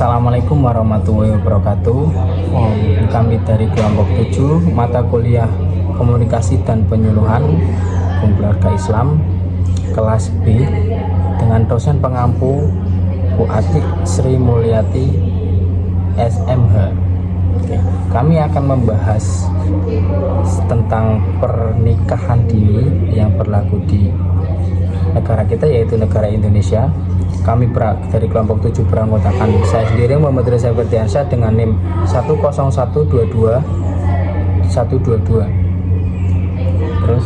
Assalamualaikum warahmatullahi wabarakatuh. Kami dari kelompok 7 mata kuliah Komunikasi dan Penyuluhan Hukum Keluarga Islam kelas B dengan dosen pengampu Bu Atik Sri Mulyati SMH. Kami akan membahas tentang pernikahan dini yang berlaku di negara kita, yaitu negara Indonesia. Kami dari kelompok 7 beranggotakan saya sendiri Muhammad Reza Ferdiansyah dengan NIM 10122 Terus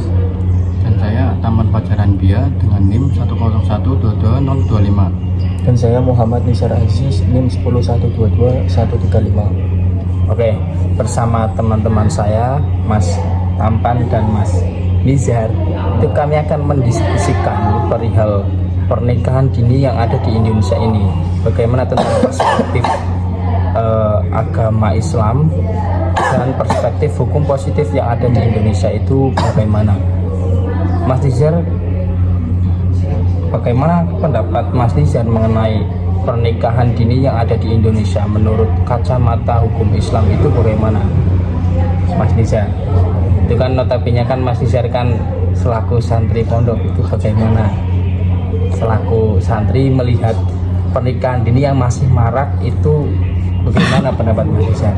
dan saya Taman Pajaran Bia dengan NIM 101222025. Dan saya Muhammad Nizar Aziz NIM 10122-135. Oke, bersama teman-teman saya Mas Tampan dan Mas Nizar, itu kami akan mendiskusikan perihal pernikahan dini yang ada di Indonesia ini. Bagaimana tentang perspektif agama Islam dan perspektif hukum positif yang ada di Indonesia itu bagaimana. Mas Nizar, bagaimana pendapat Mas Nizar mengenai pernikahan dini yang ada di Indonesia menurut kacamata hukum Islam itu bagaimana, Mas Nizar? Itu kan notabene kan Mas Nizar kan selaku santri pondok, itu bagaimana selaku santri melihat pernikahan dini yang masih marak itu, bagaimana pendapat Mas Nizar?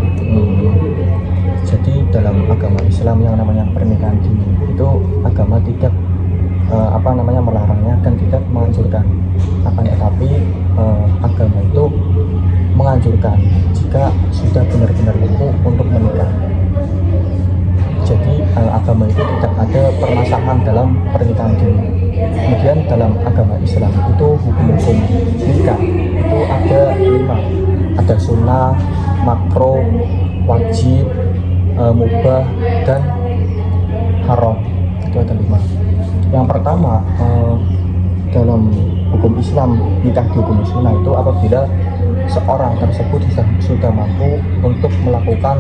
Jadi dalam agama Islam yang namanya pernikahan dini itu agama tidak melarangnya dan tidak menganjurkan. Akan tetapi agama itu menganjurkan jika sudah benar-benar mampu untuk menikah. Jadi agama itu tidak ada permasalahan dalam pernikahan dini. Kemudian dalam agama Islam itu hukum-hukum nikah itu ada 5. Ada sunnah, makruh, wajib, mubah, dan haram. Itu ada 5. Yang pertama, dalam hukum Islam, nikah di hukum sunnah itu apabila seorang tersebut sudah mampu untuk melakukan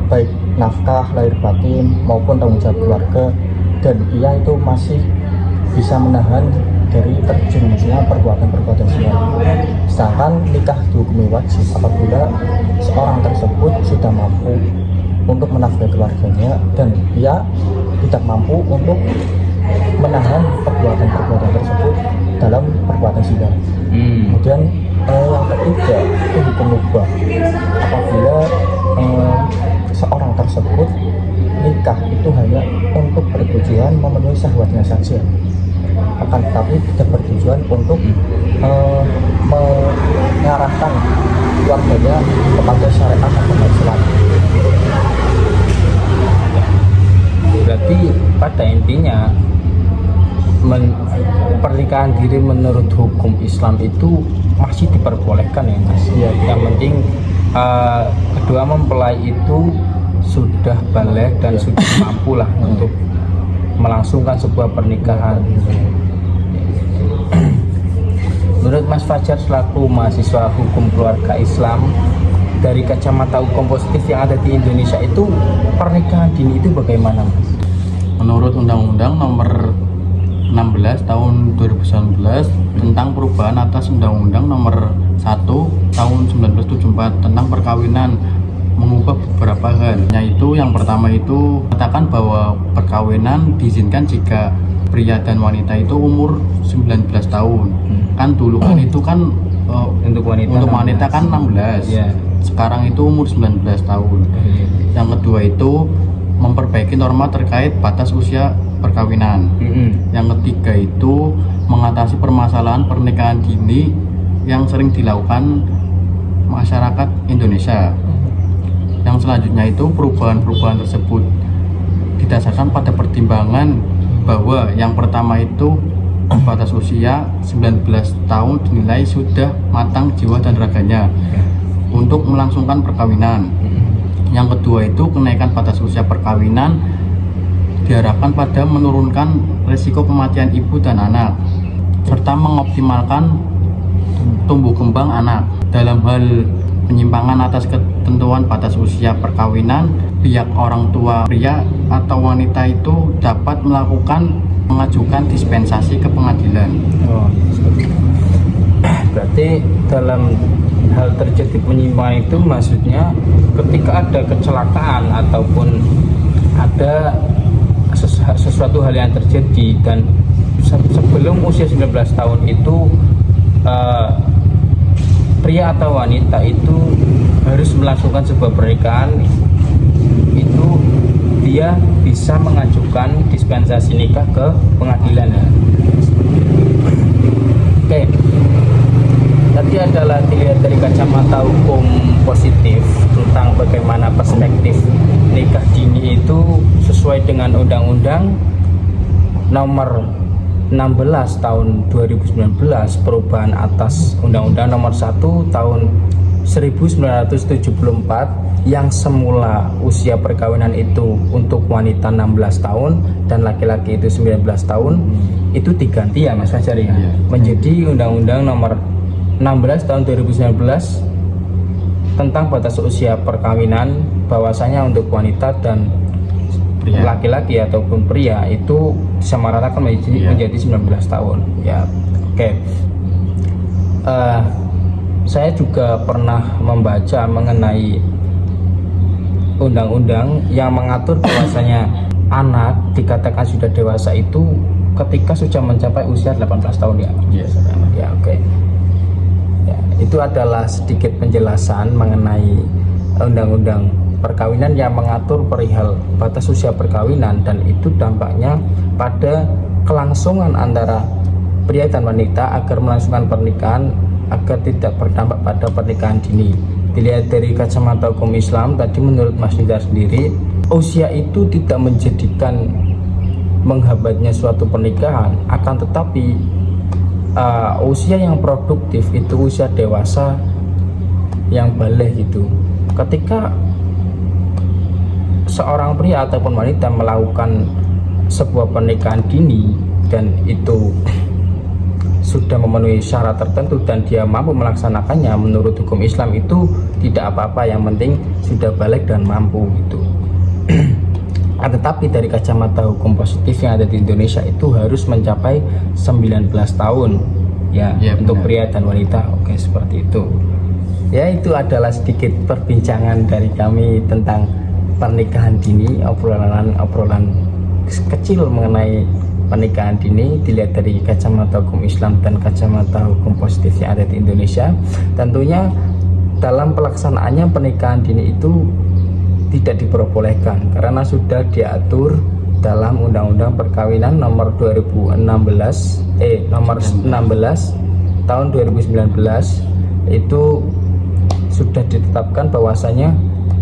baik nafkah lahir batin maupun tanggung jawab keluarga, dan ia itu masih bisa menahan dari terjerumusnya perbuatan-perbuatan zina. Sedangkan nikah dihukumi wajib apabila seorang tersebut sudah mampu untuk menafkahi keluarganya dan ia tidak mampu untuk menahan perbuatan-perbuatan tersebut dalam perbuatan zina. Kemudian yang ketiga itu hukum mubah. Apabila seorang tersebut nikah itu hanya untuk bertujuan memenuhi syahwatnya saja, akan tetapi tidak bertujuan untuk mengarahkan keluarganya kepada syariat agama Islam. Berarti pada intinya pernikahan dini menurut hukum Islam itu masih diperbolehkan ya Mas. Ya. Yang penting kedua mempelai itu sudah balik dan sudah mampu lah untuk melangsungkan sebuah pernikahan. Menurut Mas Fajar selaku mahasiswa hukum keluarga Islam, dari kacamata hukum positif yang ada di Indonesia itu pernikahan dini itu bagaimana, Mas? Menurut Undang-Undang Nomor 16 Tahun 2019 tentang perubahan atas Undang-Undang Nomor 1 Tahun 1974 tentang perkawinan mengubah beberapa hal. Yaitu yang pertama itu katakan bahwa perkawinan diizinkan jika pria dan wanita itu umur 19 tahun. Kan dulu kan itu kan Untuk wanita kan 16. Yeah. Sekarang itu umur 19 tahun. Yang kedua itu memperbaiki norma terkait batas usia perkawinan. Yang ketiga itu mengatasi permasalahan pernikahan dini yang sering dilakukan masyarakat Indonesia. Yang selanjutnya itu perubahan-perubahan tersebut didasarkan pada pertimbangan bahwa yang pertama itu batas usia 19 tahun dinilai sudah matang jiwa dan raganya untuk melangsungkan perkawinan. Yang kedua itu kenaikan batas usia perkawinan diharapkan pada menurunkan risiko kematian ibu dan anak serta mengoptimalkan tumbuh kembang anak. Dalam hal penyimpangan atas ketentuan batas usia perkawinan, pihak orang tua pria atau wanita itu dapat mengajukan dispensasi ke pengadilan. Berarti dalam hal terjadi penyimpangan itu maksudnya ketika ada kecelakaan ataupun ada sesuatu hal yang terjadi dan sebelum usia 19 tahun itu pria atau wanita itu harus melangsungkan sebuah pernikahan, itu dia bisa mengajukan dispensasi nikah ke pengadilan ya. Oke, tadi adalah dilihat dari kacamata hukum positif tentang bagaimana perspektif nikah dini itu sesuai dengan Undang-Undang Nomor 16 tahun 2019 perubahan atas Undang-Undang Nomor 1 tahun 1974 yang semula usia perkawinan itu untuk wanita 16 tahun dan laki-laki itu 19 tahun itu diganti ya Mas Fajar ya, menjadi Undang-Undang Nomor 16 tahun 2019 tentang batas usia perkawinan, bahwasanya untuk wanita dan laki-laki ataupun pria itu disamaratakan menjadi 19 tahun ya. Oke. Saya juga pernah membaca mengenai undang-undang yang mengatur bahwasanya anak dikatakan sudah dewasa itu ketika sudah mencapai usia 18 tahun ya. Ya, oke. Ya, itu adalah sedikit penjelasan mengenai undang-undang perkawinan yang mengatur perihal batas usia perkawinan, dan itu dampaknya pada kelangsungan antara pria dan wanita agar melangsungkan pernikahan agar tidak berdampak pada pernikahan dini. Dilihat dari kacamata hukum Islam tadi, menurut Mas Nidar sendiri, usia itu tidak menjadikan menghambatnya suatu pernikahan, akan tetapi usia yang produktif itu usia dewasa yang balik gitu. Ketika seorang pria ataupun wanita melakukan sebuah pernikahan dini dan itu sudah memenuhi syarat tertentu dan dia mampu melaksanakannya, menurut hukum Islam itu tidak apa-apa, yang penting sudah balik dan mampu gitu. Tetapi dari kacamata hukum positif yang ada di Indonesia itu harus mencapai 19 tahun ya, untuk pria dan wanita. Oke, seperti itu ya. Itu adalah sedikit perbincangan dari kami tentang pernikahan dini, obrolan kecil mengenai pernikahan dini dilihat dari kacamata hukum Islam dan kacamata hukum positif yang ada di Indonesia. Tentunya dalam pelaksanaannya pernikahan dini itu tidak diperbolehkan karena sudah diatur dalam Undang-Undang Perkawinan nomor 16 tahun 2019. Itu sudah ditetapkan bahwasanya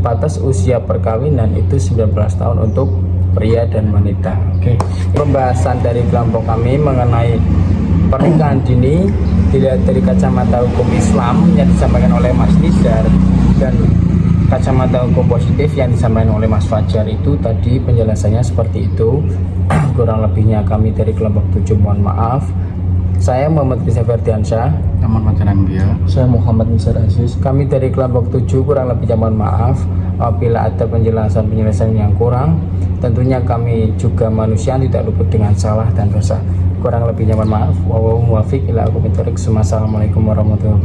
batas usia perkawinan itu 19 tahun untuk pria dan wanita. Oke. Pembahasan dari kelompok kami mengenai pernikahan dini dilihat dari kacamata hukum Islam yang disampaikan oleh Mas Nidar dan kacamata hukum positif yang disampaikan oleh Mas Fajar, itu tadi penjelasannya seperti itu. Kurang lebihnya kami dari kelompok 7 mohon maaf. Saya Muhammad Rizal Ferdiansyah. Saya Muhammad Nisar Aziz. Kami dari kelompok 7 kurang lebihnya mohon maaf apabila ada penjelasan yang kurang. Tentunya kami juga manusia tidak luput dengan salah dan dosa. Kurang lebihnya mohon maaf. Wassalamualaikum warahmatullahi wabarakatuh.